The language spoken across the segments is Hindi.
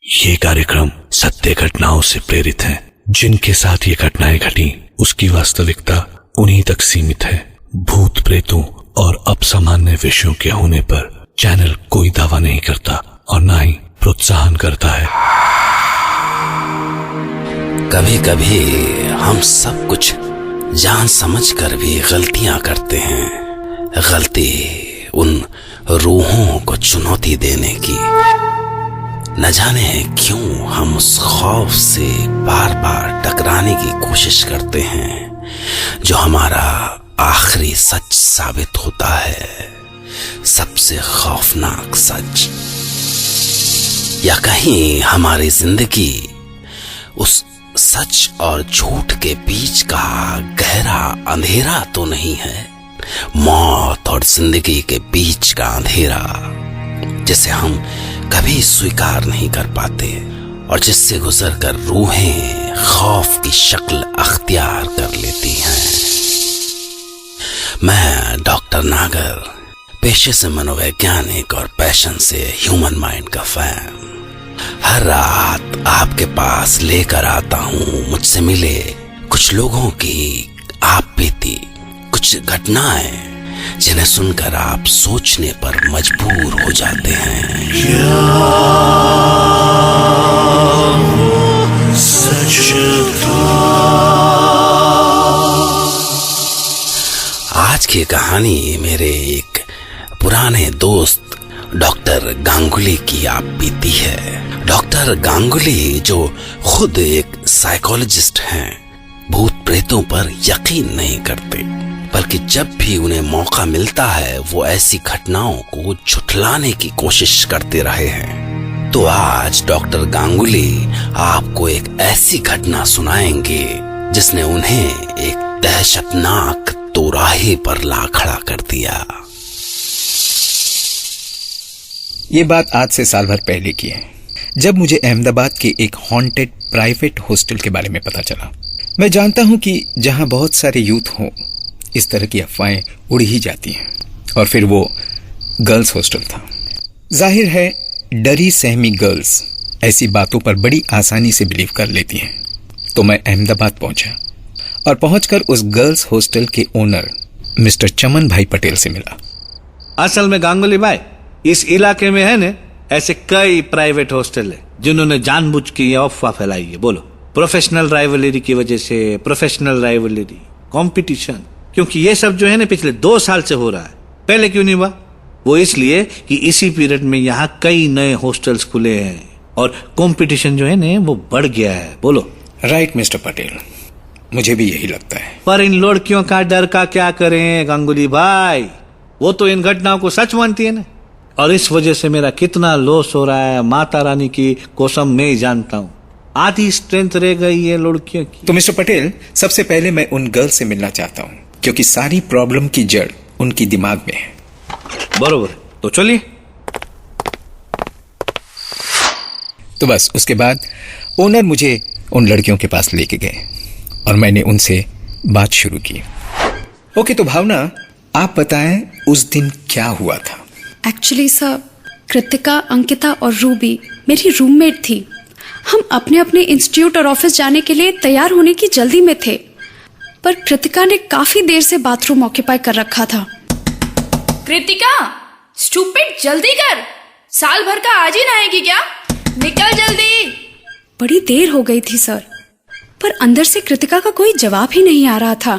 ये कार्यक्रम सत्य घटनाओं से प्रेरित है। जिनके साथ ये घटनाएं घटी उसकी वास्तविकता उन्हीं तक सीमित है। भूत प्रेतों और अपसामान्य विषयों के होने पर चैनल कोई दावा नहीं करता और न ही प्रोत्साहन करता है। कभी कभी हम सब कुछ जान समझकर भी गलतियां करते हैं। गलती उन रूहों को चुनौती देने की। न जाने क्यों हम उस खौफ से बार बार टकराने की कोशिश करते हैं जो हमारा आखिरी सच साबित होता है, सबसे खौफनाक सच। या कहीं हमारी जिंदगी उस सच और झूठ के बीच का गहरा अंधेरा तो नहीं है, मौत और जिंदगी के बीच का अंधेरा जिसे हम कभी स्वीकार नहीं कर पाते और जिससे गुजरकर रूहें खौफ की शक्ल अख्तियार कर लेती हैं। मैं डॉक्टर नागर, पेशे से मनोवैज्ञानिक और पैशन से ह्यूमन माइंड का फैन, हर रात आपके पास लेकर आता हूं मुझसे मिले कुछ लोगों की आप बीती कुछ घटनाएं जिन्हें सुनकर आप सोचने पर मजबूर हो जाते हैं। आज की कहानी मेरे एक पुराने दोस्त डॉक्टर गांगुली की आप बीती है। डॉक्टर गांगुली जो खुद एक साइकोलॉजिस्ट हैं, भूत प्रेतों पर यकीन नहीं करते, बल्कि जब भी उन्हें मौका मिलता है वो ऐसी घटनाओं को झुठलाने की कोशिश करते रहे हैं। तो आज डॉक्टर गांगुली आपको एक ऐसी घटना सुनाएंगे जिसने उन्हें एक दहशतनाक दोराहे पर ला खड़ा कर दिया। ये बात आज से साल भर पहले की है, जब मुझे अहमदाबाद के एक हॉन्टेड प्राइवेट हॉस्टल के बारे में पता चला। मैं जानता हूं कि जहां बहुत सारे यूथ हों, इस तरह की अफवाहें उड़ ही जाती हैं, और फिर वो गर्ल्स हॉस्टल था। जाहिर है डरी सहमी गर्ल्स ऐसी बातों पर बड़ी आसानी से बिलीव कर लेती हैं। तो मैं अहमदाबाद पहुंचा और पहुंचकर उस गर्ल्स हॉस्टल के ओनर मिस्टर चमन भाई पटेल से मिला। असल में गांगुली भाई, इस इलाके में है न ऐसे कई प्राइवेट हॉस्टल है जिन्होंने जानबूझ के ये अफवाह फैलाई है। बोलो, प्रोफेशनल राइवलरी की वजह से, प्रोफेशनल राइवलरी, कंपटीशन, क्योंकि ये सब जो है ना पिछले 2 साल से हो रहा है। पहले क्यों नहीं हुआ? वो इसलिए कि इसी पीरियड में यहाँ कई नए हॉस्टल्स खुले हैं और कंपटीशन जो है ना वो बढ़ गया है। बोलो। राइट मिस्टर पटेल, मुझे भी यही लगता है। पर इन लड़कियों का डर का क्या करें गांगुली भाई, वो तो इन घटनाओं को सच मानती है ना, और इस वजह से मेरा कितना लॉस हो रहा है माता रानी की कसम मैं ही जानता हूँ। आधी स्ट्रेंथ रह गई है लड़कियों की। तो मिस्टर पटेल, सबसे पहले मैं उन गर्ल से मिलना चाहता हूँ, क्योंकि सारी प्रॉब्लम की जड़ उनकी दिमाग में है। बरोबर, तो चलिए। तो बस उसके बाद ओनर मुझे उन लड़कियों के पास लेके गए और मैंने उनसे बात शुरू की। ओके, तो भावना, आप बताएं उस दिन क्या हुआ था? एक्चुअली सर, कृतिका, अंकिता और रूबी मेरी रूममेट थी। हम अपने अपने इंस्टीट्यूट और ऑफिस जाने के लिए तैयार होने की जल्दी में थे, पर कृतिका ने काफी देर से बाथरूम ऑक्यूपाई कर रखा था। कृतिका, स्टूपिड, जल्दी कर, साल भर का आज ही नहाएगी क्या? निकल जल्दी। बड़ी देर हो गई थी सर, पर अंदर से कृतिका का कोई जवाब ही नहीं आ रहा था।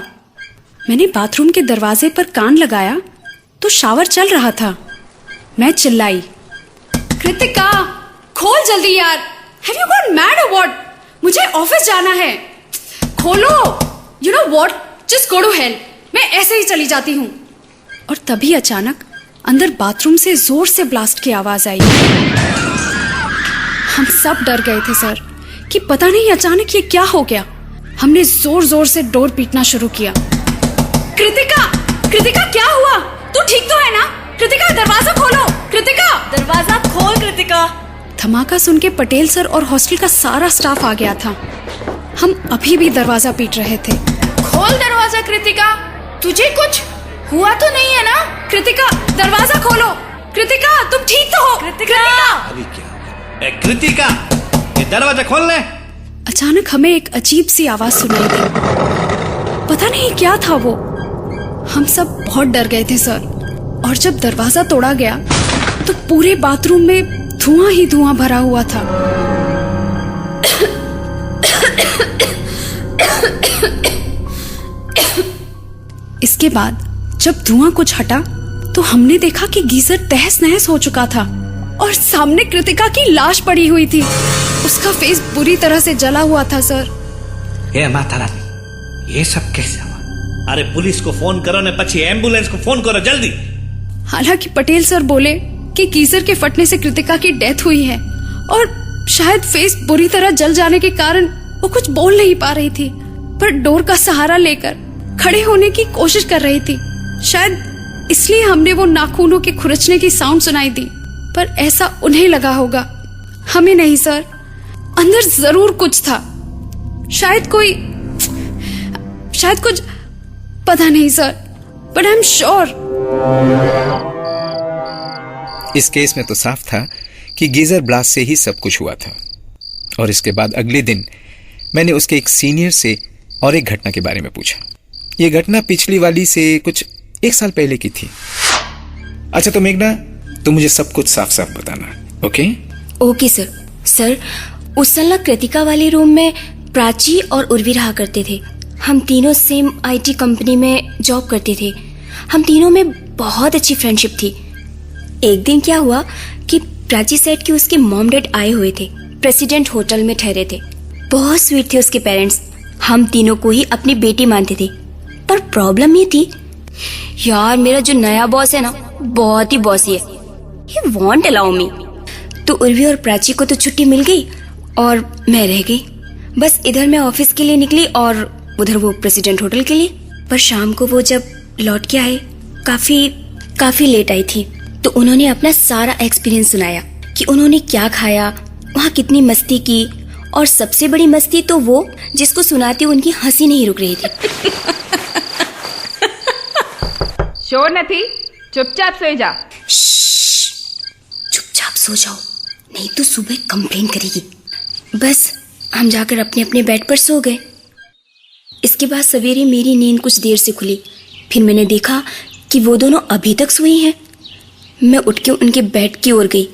मैंने बाथरूम के दरवाजे पर कान लगाया तो शावर चल रहा था। मैं चिल्लाई, कृतिका खोल जल्दी यार, have you gone mad or what? मुझे ऑफिस जाना है, खोलो। You know what, just go to hell. मैं ऐसे ही चली जाती हूँ। और तभी अचानक अंदर बाथरूम से जोर से ब्लास्ट की आवाज आई। हम सब डर गए थे सर कि पता नहीं अचानक ये क्या हो गया। हमने जोर जोर से डोर पीटना शुरू किया। कृतिका, कृतिका क्या हुआ? तू ठीक तो है ना? कृतिका दरवाजा खोलो। कृतिका दरवाजा खोल। कृतिका। धमाका सुन के पटेल सर और हॉस्टल का सारा स्टाफ आ गया था। हम अभी भी दरवाजा पीट रहे थे। खोल दरवाजा कृतिका, तुझे कुछ हुआ तो नहीं है ना? कृतिका दरवाजा खोलो। कृतिका तुम ठीक तो हो? कृतिका। अभी क्या? कृतिका, ये दरवाजा खोल ले। अचानक हमें एक अजीब सी आवाज सुनाई दी। पता नहीं क्या था वो। हम सब बहुत डर गए थे सर। और जब दरवाजा तोड़ा गया तो पूरे बाथरूम में धुआं ही धुआं भरा हुआ था। इसके बाद जब धुआं कुछ हटा तो हमने देखा कि गीजर तहस नहस हो चुका था और सामने कृतिका की लाश पड़ी हुई थी। उसका फेस बुरी तरह से जला हुआ था सर। हे माता रानी, ये सब कैसे हुआ? अरे पुलिस को फोन करो ने पछी एम्बुलेंस को फोन करो जल्दी। हालांकि पटेल सर बोले कि गीजर के फटने से कृतिका की डेथ हुई है और शायद फेस बुरी तरह जल जाने के कारण वो कुछ बोल नहीं पा रही थी, पर डोर का सहारा लेकर खड़े होने की कोशिश कर रही थी। शायद इसलिए हमने वो नाखूनों के खुरचने की साउंड सुनाई दी, पर ऐसा उन्हें लगा होगा, हमें नहीं सर। अंदर जरूर कुछ था, शायद कुछ, पता नहीं sir, but I am sure. इस केस में तो साफ था कि गीजर ब्लास्ट से ही सब कुछ हुआ था। और इसके बाद अगले दिन मैंने उसके एक सीनियर से और एक घटना के बारे में पूछा। यह घटना पिछली वाली से कुछ 1 साल पहले की थी। अच्छा तो मेघना, तुम मुझे सब कुछ साफ साफ बताना, ओके? Okay sir. सर, उस साल ना कृतिका वाले रूम में प्राची और उर्वी रहा करते थे। हम तीनों सेम आईटी कंपनी में जॉब करते थे। हम तीनों में बहुत अच्छी फ्रेंडशिप थी। एक दिन क्या हुआ कि प्राची सेड कि उसके मॉम डैड आए हुए थे, प्रेसिडेंट होटल में ठहरे थे। बहुत स्वीट थे उसके पेरेंट्स। हम तीनों को ही अपनी बेटी मानते थे। पर प्रॉब्लम ये थी, यार मेरा जो नया बॉस है ना, बहुत ही बॉसी है। ही वॉन्ट अलाउ मी। तो उर्वी और प्राची को तो छुट्टी मिल गई और मैं रह गई। बस इधर मैं ऑफिस के लिए निकली और उधर वो प्रेसिडेंट होटल के लिए। पर शाम को वो जब लौट के आए, काफी लेट आई थी, तो उन्होंने अपना सारा एक्सपीरियंस सुनाया कि उन्होंने क्या खाया, वहाँ कितनी मस्ती की। और सबसे बड़ी मस्ती तो वो जिसको सुनाती उनकी हंसी नहीं रुक रही थी। शोर नहीं, चुपचाप सो जा। चुपचाप सो जाओ, नहीं तो सुबह कंप्लेन करेगी। बस हम जाकर अपने अपने बेड पर सो गए। इसके बाद सवेरे मेरी नींद कुछ देर से खुली। फिर मैंने देखा कि वो दोनों अभी तक सोई हैं। मैं उठ के उनके बेड की ओर गई।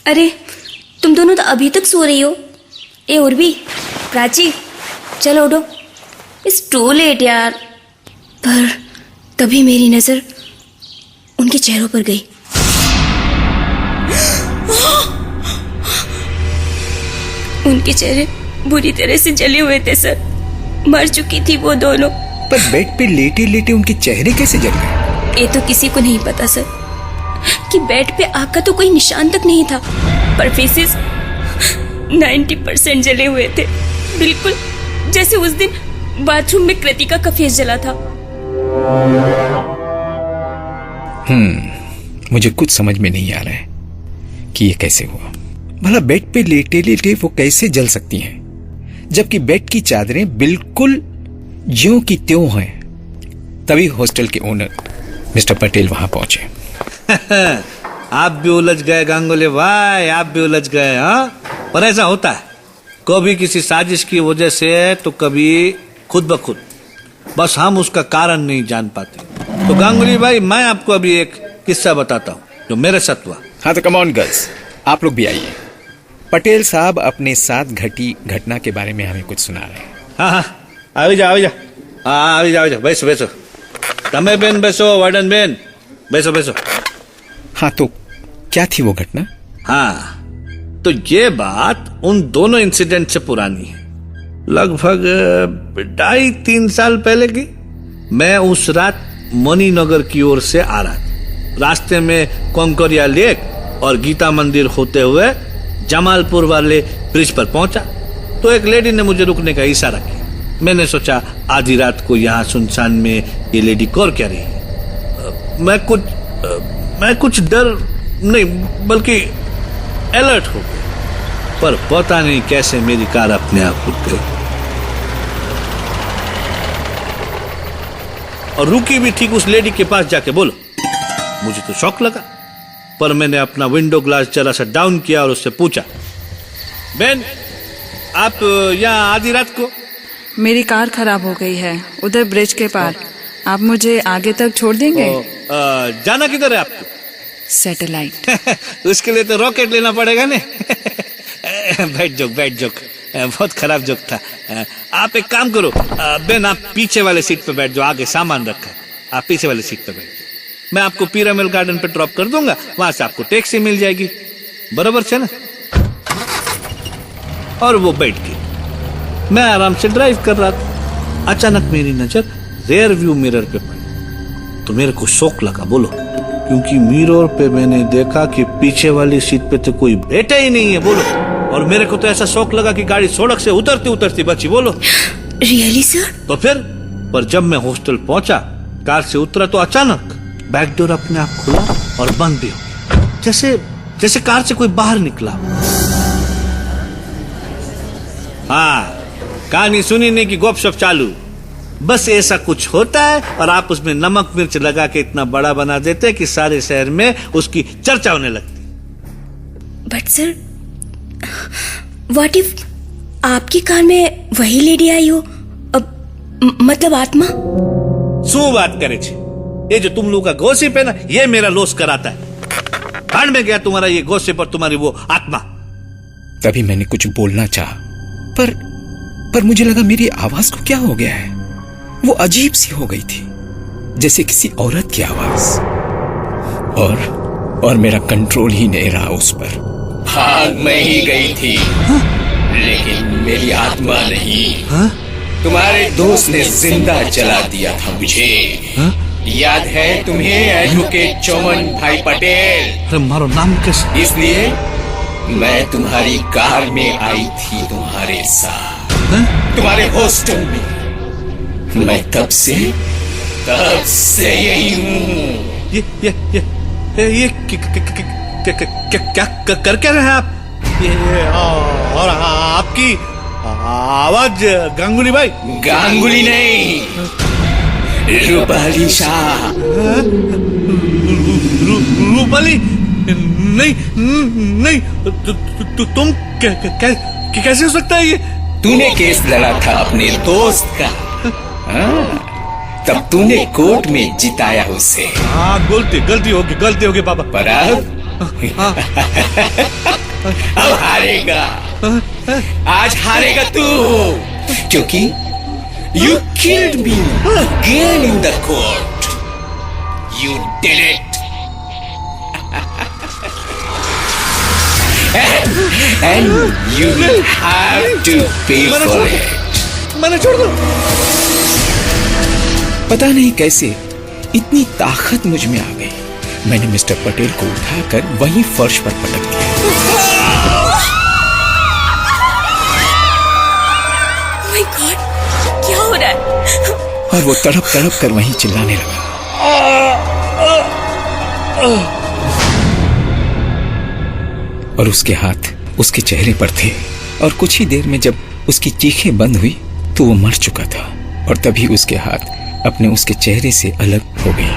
अरे तुम दोनों तो अभी तक सो रही हो। ए उर्वी, प्राची, चलो उठो, इट्स टू लेट यार। पर तभी मेरी नजर उनके चेहरों पर गई। उनके चेहरे बुरी तरह से जले हुए थे सर। मर चुकी थी वो दोनों। पर बेड पे लेटे लेटे उनके चेहरे कैसे जल गए? ये तो किसी को नहीं पता सर कि बेड पे आग का तो कोई निशान तक नहीं था, पर फेसेस 90% जले हुए थे, बिल्कुल जैसे उस दिन बाथरूम में कृतिका का फेस जला था। मुझे कुछ समझ में नहीं आ रहा है कि ये कैसे हुआ। भला बेड पे लेटे लेटे वो कैसे जल सकती हैं, जबकि बेड की चादरें बिल्कुल ज्यों की त्यों हैं। तभी हॉस्टल के ओनर मिस्टर पटेल वहां पहुंचे। आप भी उलझ गए गांगुली भाई, आप भी उलझ गए। हाँ, पर ऐसा होता है, कभी किसी साजिश की वजह से तो कभी खुद ब खुद। बस हम उसका कारण नहीं जान पाते। तो गांगुली भाई, मैं आपको अभी एक किस्सा बताता हूँ जो मेरे साथ हुआ। हाँ तो कम ऑन गर्ल्स, आप लोग भी आइए। पटेल साहब अपने साथ घटी घटना के बारे में हमें कुछ सुना रहे हैं। हाँ, આવી જાઓ, બેસો। તમે બેન બેસો, વાર્ડન બેन બેસો। हाँ तो क्या थी वो घटना? हाँ, तो ये बात उन दोनों इंसिडेंट से पुरानी है, लगभग 2.5-3 साल पहले की। मैं उस रात मणिनगर की ओर से आ रहा था। रास्ते में कोंकरिया लेक और गीता मंदिर होते हुए जमालपुर वाले ब्रिज पर पहुंचा तो एक लेडी ने मुझे रुकने का इशारा किया। मैंने सोचा आधी रात को यहाँ सुनसान में ये लेडी कौर क्या रही है। मैं कुछ डर नहीं बल्कि अलर्ट हो गया, पर पता नहीं कैसे मेरी कार अपने आप रुक गई और रुकी भी ठीक उस लेडी के पास जाके। बोलो, मुझे तो शौक लगा। पर मैंने अपना विंडो ग्लास जरा सा डाउन किया और उससे पूछा, बेन आप यहाँ आधी रात को? मेरी कार खराब हो गई है उधर ब्रिज के पार, आप मुझे आगे तक छोड़ देंगे? जाना किधर है आपको? सैटेलाइट। उसके लिए तो रॉकेट लेना पड़ेगा ने। बैठ जोक, बहुत खराब जोक था। आप एक काम करो बेन, आप पीछे वाले सीट पे बैठ जाओ, आगे सामान रखा है, आप पीछे वाले सीट पे बैठ जाओ। मैं आपको पिरामिड गार्डन पे ड्रॉप कर दूंगा, वहां से आपको टैक्सी मिल जाएगी, बराबर है ना? और वो बैठ गई। मैं आराम से ड्राइव कर रहा था, अचानक मेरी नजर रेयर व्यू मिरर पे पड़ी तो मेरे को शौक लगा, बोलो, क्योंकि मिरर पे मैंने देखा कि पीछे वाली सीट पे तो कोई बैठा ही नहीं है, बोलो। और मेरे को तो ऐसा शौक लगा कि गाड़ी सड़क से उतरती उतरती बची, बोलो। Really sir? तो फिर पर जब मैं हॉस्टल पहुंचा, कार से उतरा तो अचानक बैक डोर अपने आप खुला और बंद भी हो गया, जैसे कार से कोई बाहर निकला। हाँ, कहानी सुनी नहीं कि गपशप चालू, बस ऐसा कुछ होता है और आप उसमें नमक मिर्च लगा के इतना बड़ा बना देते कि सारे शहर में उसकी चर्चा होने लगती। बट सर, व्हाट इफ आपकी कार में वही लेडी आई हो, मतलब आत्मा? शू बात करे छे, ये जो तुम लोग का गॉसिप है ना, ये मेरा लॉस कराता है। भाड़ में गया तुम्हारा ये गॉसिप और तुम्हारी वो आत्मा। तभी मैंने कुछ बोलना चाहा, पर मुझे लगा मेरी आवाज को क्या हो गया है। वो अजीब सी हो गई थी, जैसे किसी औरत की आवाज, और मेरा कंट्रोल ही नहीं रहा उस पर। भाग में ही गई थी, लेकिन मेरी आत्मा नहीं। तुम्हारे दोस्त ने जिंदा जला दिया था मुझे। याद है तुम्हें एडवोकेट चौमन भाई पटेल? अरे मारो नाम कैसे? इसलिए मैं तुम्हारी कार में आई थी तुम्हारे साथ, तुम्हारे हॉस्टल में। मैं तब से यही हूँ। ये क्या कर क्या रहे हैं आप? और आपकी आवाज गांगुली भाई? गांगुली नहीं, रूपाली शाह। रूपाली? नहीं, तुम कैसे हो सकता है ये? तूने केस लड़ा था अपने दोस्त का, तब तूने कोर्ट में जिताया उसे। हाँ, गलती होगी बाबा। पर अब हारेगा, आज हारेगा तू, क्योंकि you killed me again in the court. You did it. And you have to pay for it. मैंने छोड़ दो। पता नहीं कैसे इतनी ताकत मुझ में आ गई, मैंने मिस्टर पटेल को उठाकर वहीं फर्श पर पटक दिया। माय गॉड, क्या हो रहा है? और वो तड़प कर वहीं चिल्लाने लगा। और उसके हाथ उसके चेहरे पर थे, और कुछ ही देर में जब उसकी चीखें बंद हुई तो वो मर चुका था, और तभी उसके हाथ अपने उसके चेहरे से अलग हो गए।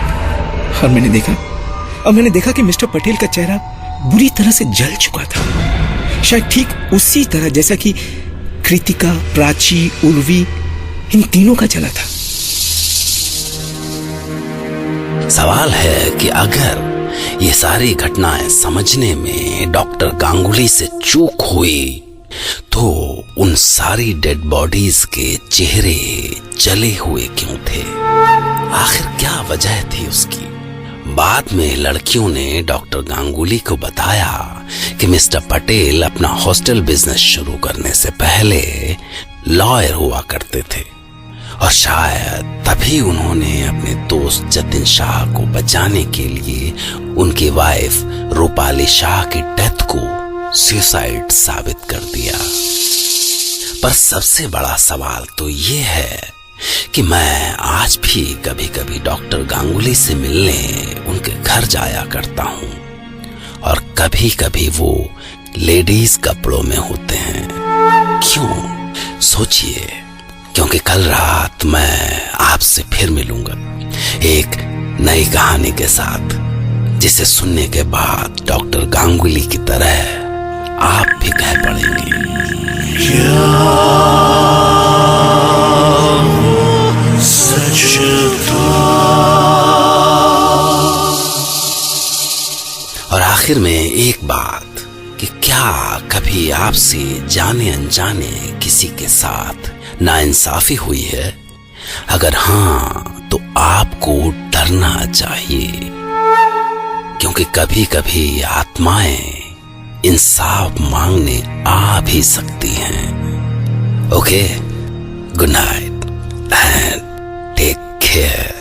और मैंने देखा कि मिस्टर पटेल का चेहरा बुरी तरह से जल चुका था, शायद ठीक उसी तरह जैसा कि कृतिका, प्राची, उर्वी, इन तीनों का जला था। सवाल है कि अगर ये सारी घटनाएं समझने में डॉक्टर गांगुली से चूक हुई तो उन सारी डेड बॉडीज के चेहरे जले हुए क्यों थे? आखिर क्या वजह थी उसकी? बाद में लड़कियों ने डॉक्टर गांगुली को बताया कि मिस्टर पटेल अपना हॉस्टल बिजनेस शुरू करने से पहले लॉयर हुआ करते थे, और शायद तभी उन्होंने अपने दोस्त जतिन शाह को बचाने के लिए उनकी वाइफ रूपाली शाह की डेथ को सुसाइड साबित कर दिया। पर सबसे बड़ा सवाल तो ये है कि मैं आज भी कभी कभी डॉक्टर गांगुली से मिलने उनके घर जाया करता हूं, और कभी कभी वो लेडीज कपड़ों में होते हैं। क्यों? सोचिए, क्योंकि कल रात मैं आपसे फिर मिलूंगा एक नई कहानी के साथ। जिसे सुनने के बाद डॉक्टर गांगुली की तरह आप भी कह पड़ेंगे, और आखिर में एक बात कि क्या कभी आपसे जाने अनजाने किसी के साथ नाइंसाफी हुई है? अगर हाँ तो आपको डरना चाहिए, क्योंकि कभी कभी आत्माएं इंसाफ मांगने आ भी सकती हैं। Okay, good night and take care.